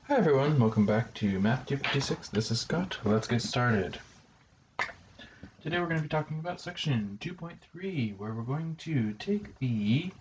Hi everyone, welcome back to Math 256. This is Scott. Let's get started. Today we're going to be talking about section 2.3, where we're going to take the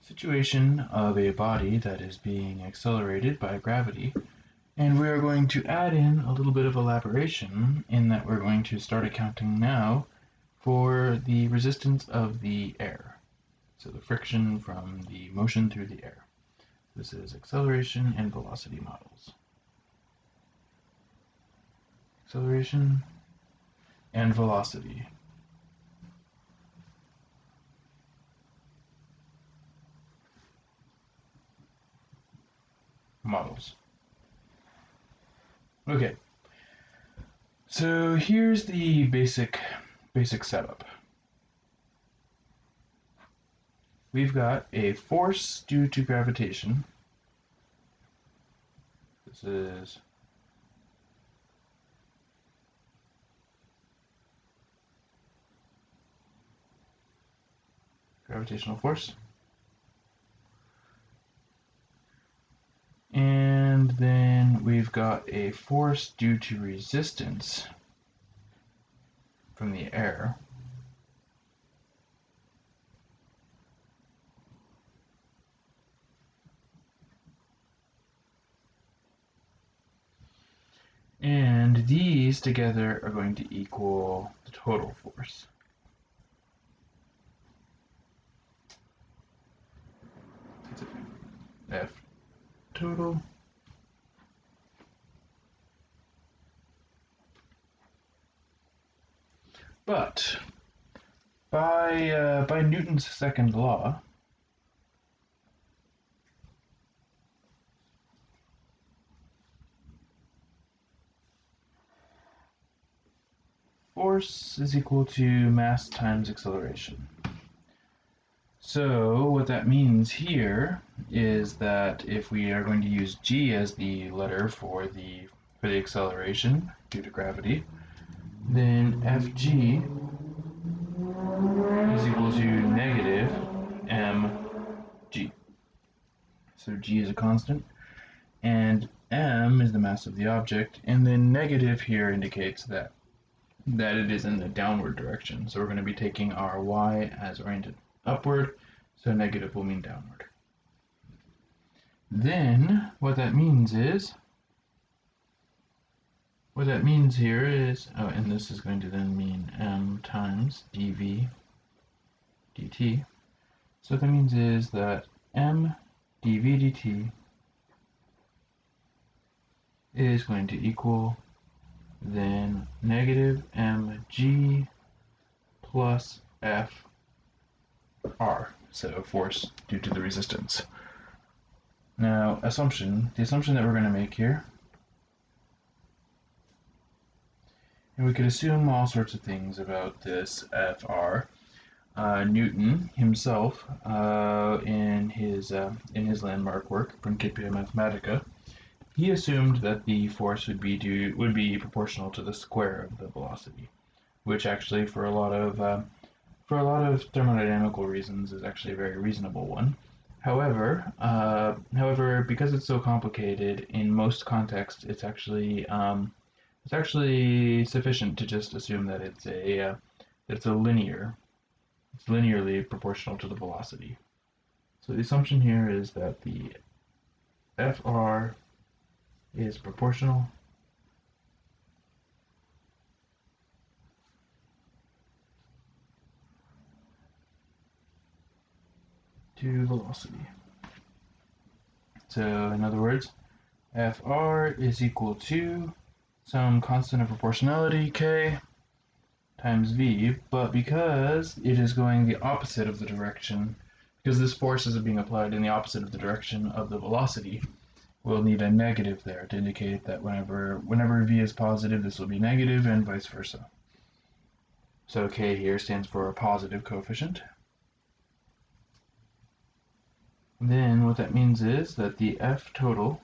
situation of a body that is being accelerated by gravity, and we are going to add in a little bit of elaboration in that we're going to start accounting now for the resistance of the air. So the friction from the motion through the air. This is acceleration and velocity models. Acceleration and velocity. Models. Okay. So here's the basic setup. We've got a force due to gravitation. This is gravitational force. And then we've got a force due to resistance from the air. And these together are going to equal the total force. F total but by Newton's second law, force is equal to mass times acceleration. So what that means here is that if we are going to use g as the letter for the acceleration due to gravity, then Fg is equal to negative mg. So g is a constant, and m is the mass of the object, and then negative here indicates that it is in the downward direction. So we're going to be taking our y as oriented upward, so negative will mean downward. Then what that means here is, and this is going to then mean m times dv dt. So what that means is that m dv dt is going to equal then negative mg plus f r, so force due to the resistance. Now, the assumption that we're going to make here, and we could assume all sorts of things about this Fr. Newton himself, in his landmark work, Principia Mathematica, he assumed that the force would be proportional to the square of the velocity, which actually, for a lot of thermodynamical reasons, is actually a very reasonable one. However, because it's so complicated, in most contexts, it's actually sufficient to just assume that it's linearly proportional to the velocity. So the assumption here is that the Fr is proportional to velocity. So in other words, Fr is equal to some constant of proportionality, k, times v, but because it is going the opposite of the direction, because this force is being applied in the opposite of the direction of the velocity, we'll need a negative there to indicate that whenever v is positive, this will be negative, and vice versa. So k here stands for a positive coefficient. Then what that means is that the F total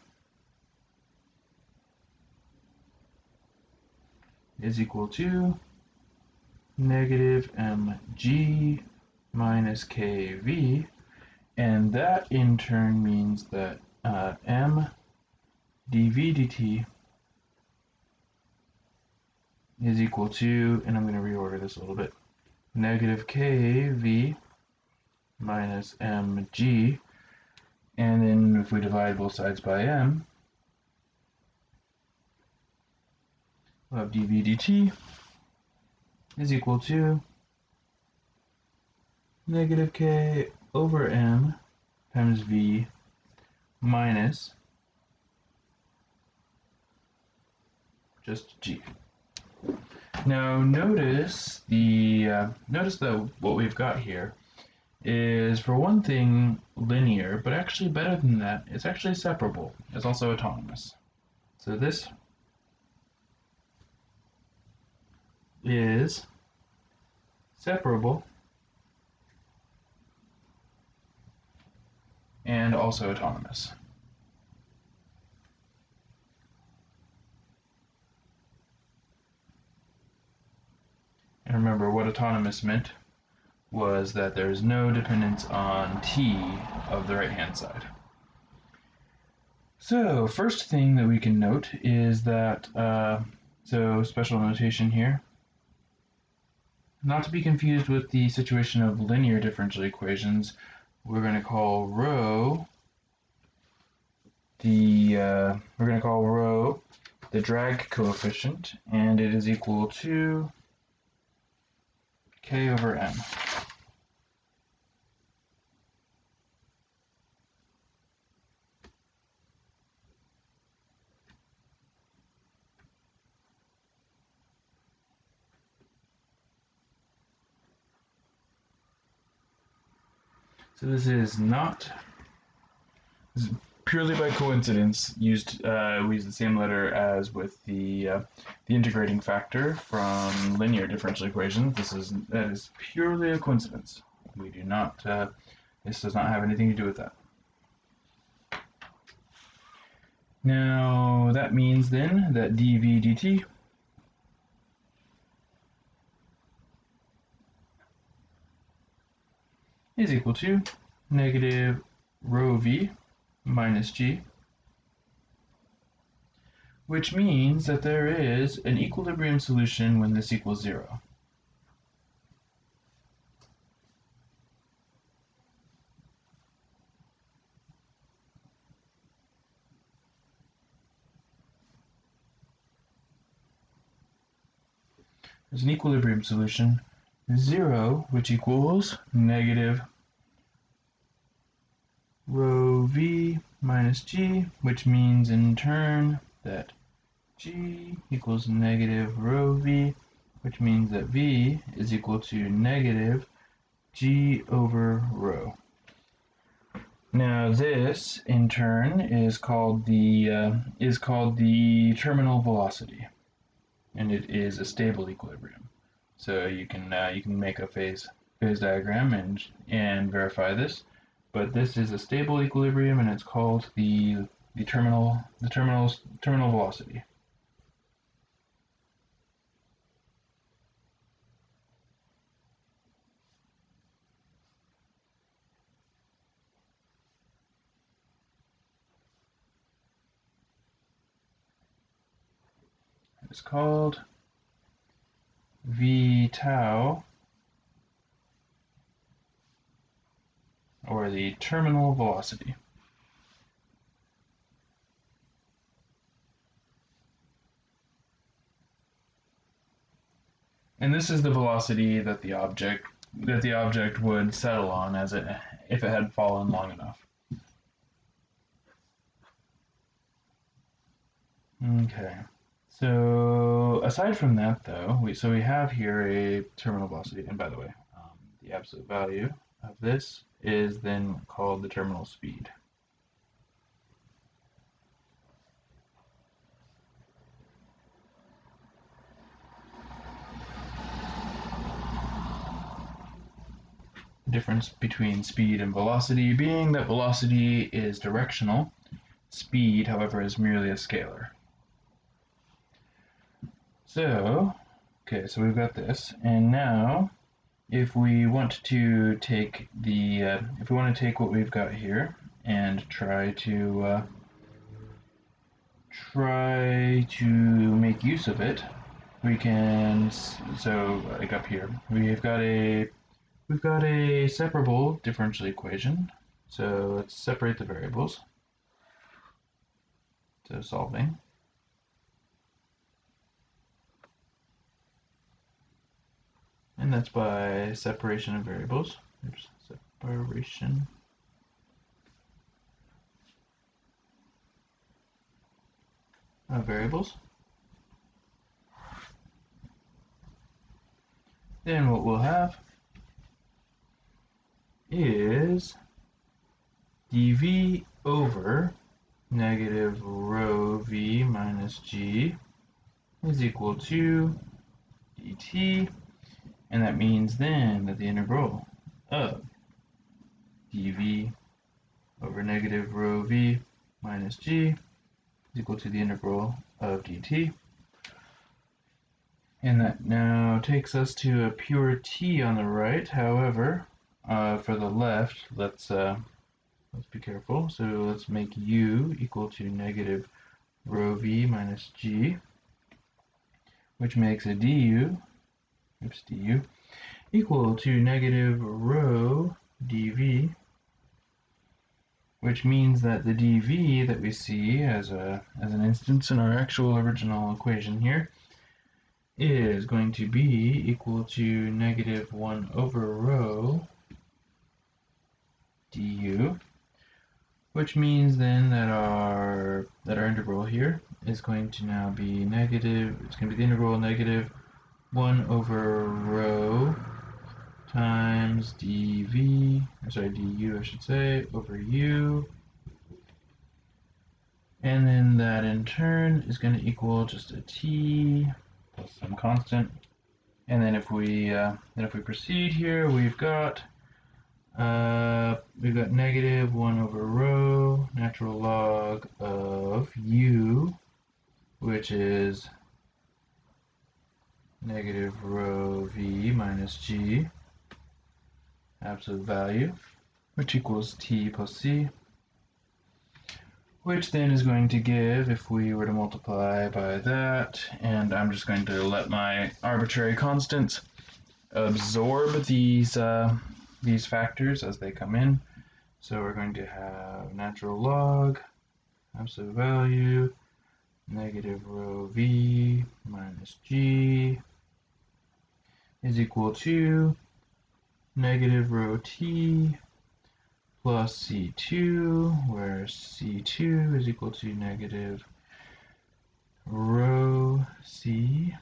is equal to negative mg minus kv, and that in turn means that m dv dt is equal to, and I'm going to reorder this a little bit, negative kv minus mg, and then if we divide both sides by m, we'll have dv dt is equal to negative k over m times v minus just g. Now notice that what we've got here is, for one thing, linear, but actually better than that, it's actually separable. It's also autonomous. So this is separable and also autonomous. And remember, what autonomous meant was that there's no dependence on t of the right-hand side. So first thing that we can note is that, so special notation here, not to be confused with the situation of linear differential equations, we're going to call rho the drag coefficient, and it is equal to k over m. So this is purely by coincidence we use the same letter as with the integrating factor from linear differential equations. That is purely a coincidence. We do not. This does not have anything to do with that. Now that means then that dv dt is equal to negative rho v minus g, which means that there is an equilibrium solution when this equals 0. There's an equilibrium solution, 0, which equals negative rho v minus g, which means in turn that g equals negative rho v, which means that v is equal to negative g over rho. Now this, in turn, is called the terminal velocity, and it is a stable equilibrium. So you can make a phase diagram and verify this. But this is a stable equilibrium, and it's called the terminal velocity. It's called v tau, or the terminal velocity. And this is the velocity that the object would settle on if it had fallen long enough. Okay. So aside from that, though, we have here a terminal velocity, and by the way, the absolute value of this is then called the terminal speed. The difference between speed and velocity being that velocity is directional, speed, however, is merely a scalar. So, okay, so we've got this, and now if we want to take what we've got here and try to make use of it. We can, so like up here, we've got a separable differential equation. So let's separate the variables. So solving. And that's by separation of variables. Oops, separation of variables. Then what we'll have is dv over negative rho v minus g is equal to dt, and that means then that the integral of dv over negative rho v minus g is equal to the integral of dt. And that now takes us to a pure t on the right. However, for the left, let's be careful. So let's make u equal to negative rho v minus g, which makes a du equal to negative rho dv, which means that the dv that we see as an instance in our actual original equation here is going to be equal to negative 1 over rho du, which means then that our integral here is going to now be negative, it's going to be the integral negative 1 over rho times du I should say, over u, and then that in turn is going to equal just a t plus some constant. And then if we proceed here, we've got negative 1 over rho natural log of u, which is negative rho v minus g, absolute value, which equals t plus c, which then is going to give, if we were to multiply by that, and I'm just going to let my arbitrary constants absorb these factors as they come in. So we're going to have natural log, absolute value, negative rho v minus g is equal to negative rho t plus c2, where c2 is equal to negative rho c.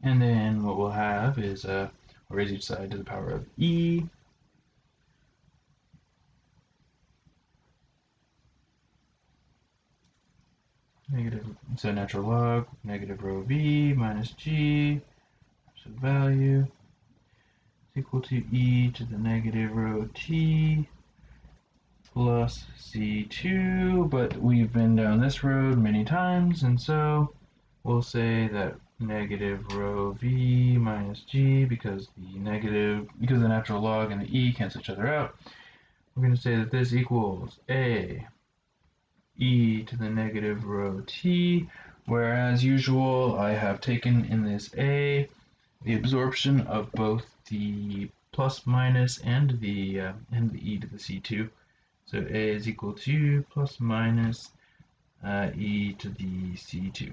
And then what we'll have is we'll raise each side to the power of e. So natural log, negative rho v minus g, absolute value, is equal to e to the negative rho t plus c2, but we've been down this road many times, and so we'll say that negative rho v minus g, because the natural log and the e cancel each other out, we're going to say that this equals a e to the negative rho t, where as usual I have taken in this a the absorption of both the plus minus and the e to the c2. So a is equal to plus minus e to the c2.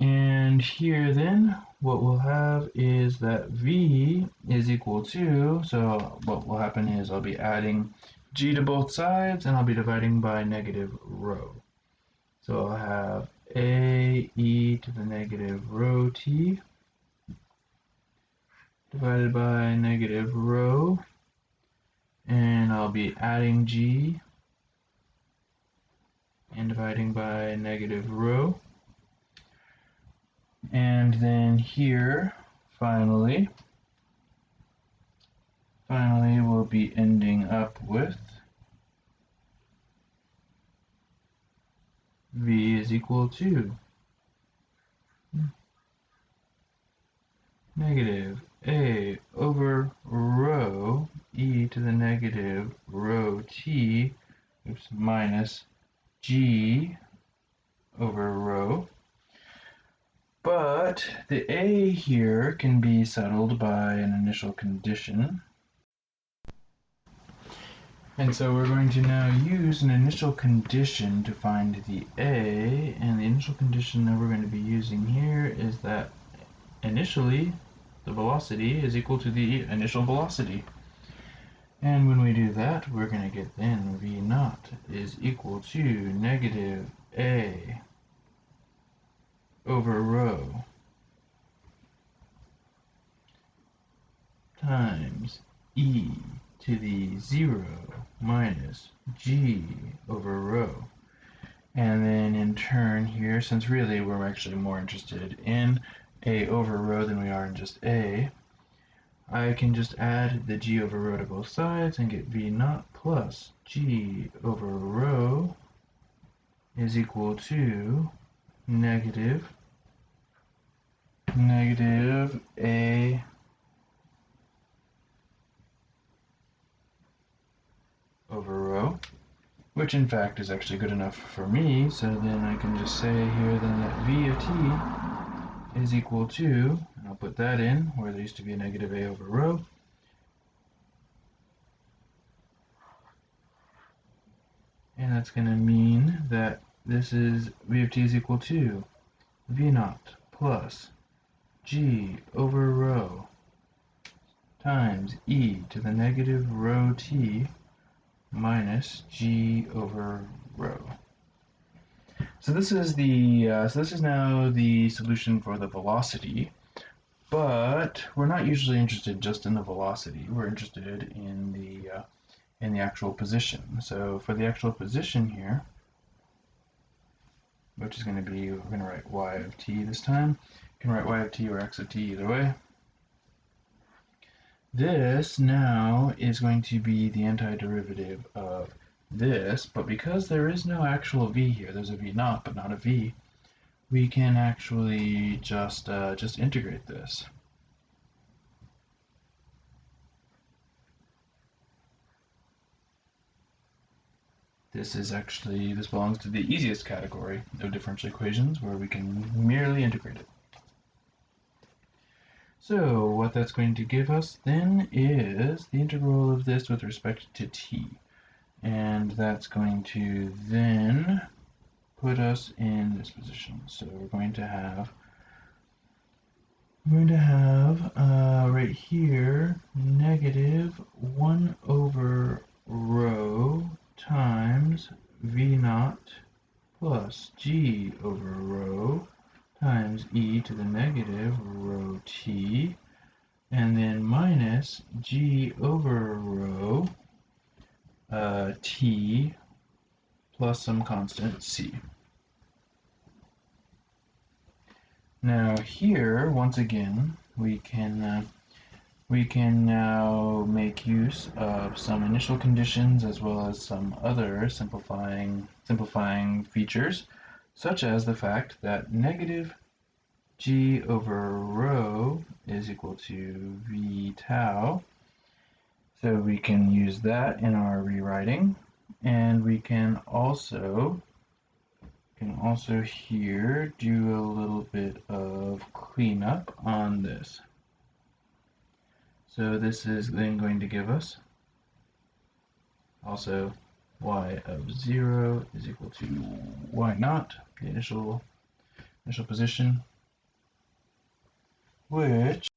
And here then, what we'll have is that v is equal to, so what will happen is I'll be adding g to both sides, and I'll be dividing by negative rho. So I'll have a e to the negative rho t divided by negative rho, and I'll be adding g and dividing by negative rho. And then here, finally, we'll be ending up with v is equal to negative A over rho e to the negative rho t, minus g over rho. But the A here can be settled by an initial condition. And so we're going to now use an initial condition to find the A, and the initial condition that we're going to be using here is that initially the velocity is equal to the initial velocity. And when we do that, we're going to get then V naught is equal to negative A over rho times e to the 0 minus g over rho. And then in turn here, since really we're actually more interested in a over rho than we are in just a, I can just add the g over rho to both sides and get v naught plus g over rho is equal to negative a over rho, which in fact is actually good enough for me, so then I can just say here then that v of t is equal to, and I'll put that in where there used to be a negative a over rho, and that's going to mean that this is v of t is equal to v naught plus g over rho times e to the negative rho t minus g over rho. So this is now the solution for the velocity, but we're not usually interested just in the velocity. We're interested in the actual position. So for the actual position here, which is going to be, we're going to write y of t this time. You can write y of t or x of t either way. This now is going to be the antiderivative of this, but because there is no actual v here, there's a v naught but not a v, we can actually just integrate this. This belongs to the easiest category of differential equations where we can merely integrate it. So what that's going to give us then is the integral of this with respect to t. And that's going to then put us in this position. So we're going to have right here negative 1 over rho times v naught plus g over rho times e to the negative rho t, and then minus g over rho t plus some constant c. Now here, once again, we can now make use of some initial conditions as well as some other simplifying features, such as the fact that negative g over rho is equal to v tau. So we can use that in our rewriting, and we can also here do a little bit of cleanup on this. So this is then going to give us also y of 0 is equal to y naught, the initial position, which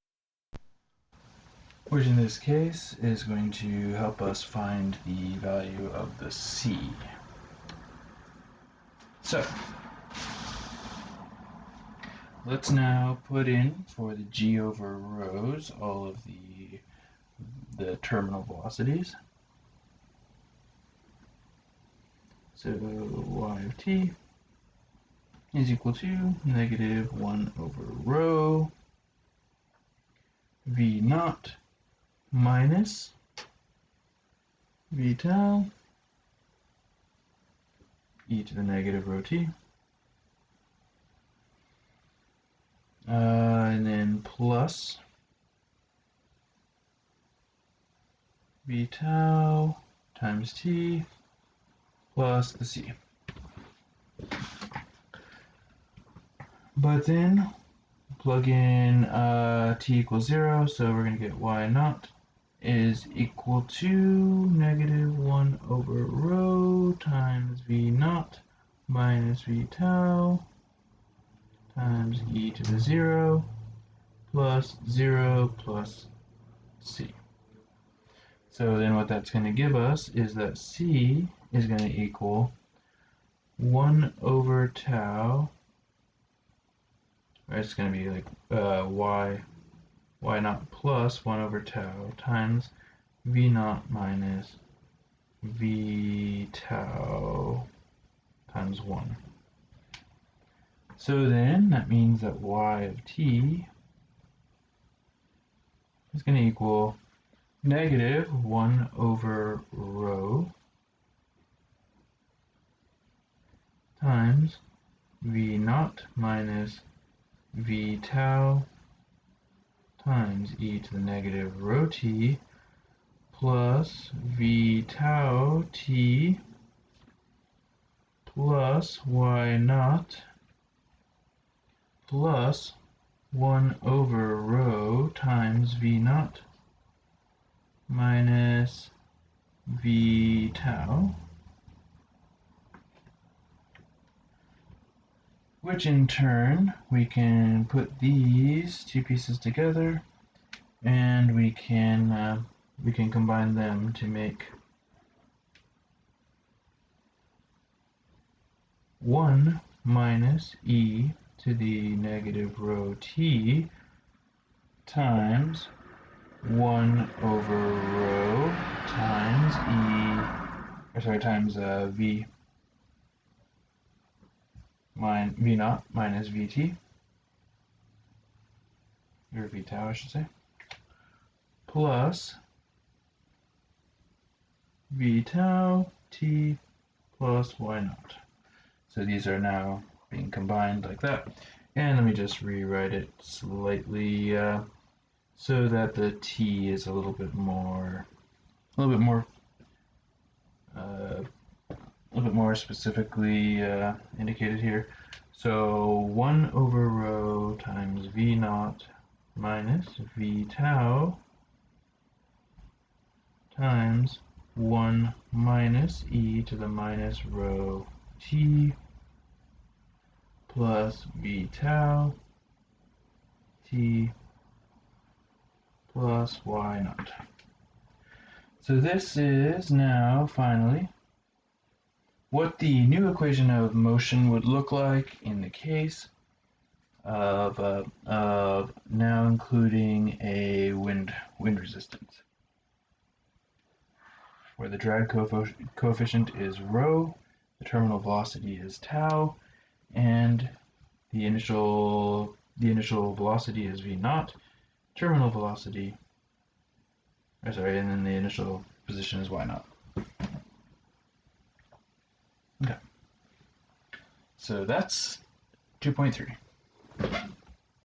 in this case is going to help us find the value of the c. So let's now put in for the g over rho's all of the terminal velocities. So y of t is equal to negative 1 over rho v naught minus v tau e to the negative rho t, and then plus v tau times t plus the c. But then plug in t equals 0, so we're going to get y naught is equal to negative 1 over rho times v naught minus v tau times e to the 0 plus 0 plus c. So then what that's going to give us is that c is going to equal 1 over tau, or it's going to be like y naught plus 1 over tau times v naught minus v tau times 1. So then that means that y of t is going to equal negative 1 over rho times v naught minus v tau times e to the negative rho t plus v tau t plus y naught plus 1 over rho times v naught minus v tau, which in turn we can put these two pieces together and we can combine them to make 1 minus e to the negative rho t times 1 over rho times times v naught minus vt, or v tau I should say, plus v tau t plus y naught. So these are now being combined like that. And let me just rewrite it slightly so that the t is a little bit more specifically indicated here. So 1 over rho times v naught minus v tau times 1 minus e to the minus rho t plus v tau t plus y naught. So this is now finally what the new equation of motion would look like in the case of now including a wind resistance, where the drag coefficient is rho, the terminal velocity is tau, and the initial velocity is v naught, terminal velocity, and then the initial position is y naught. Okay. So that's 2.3.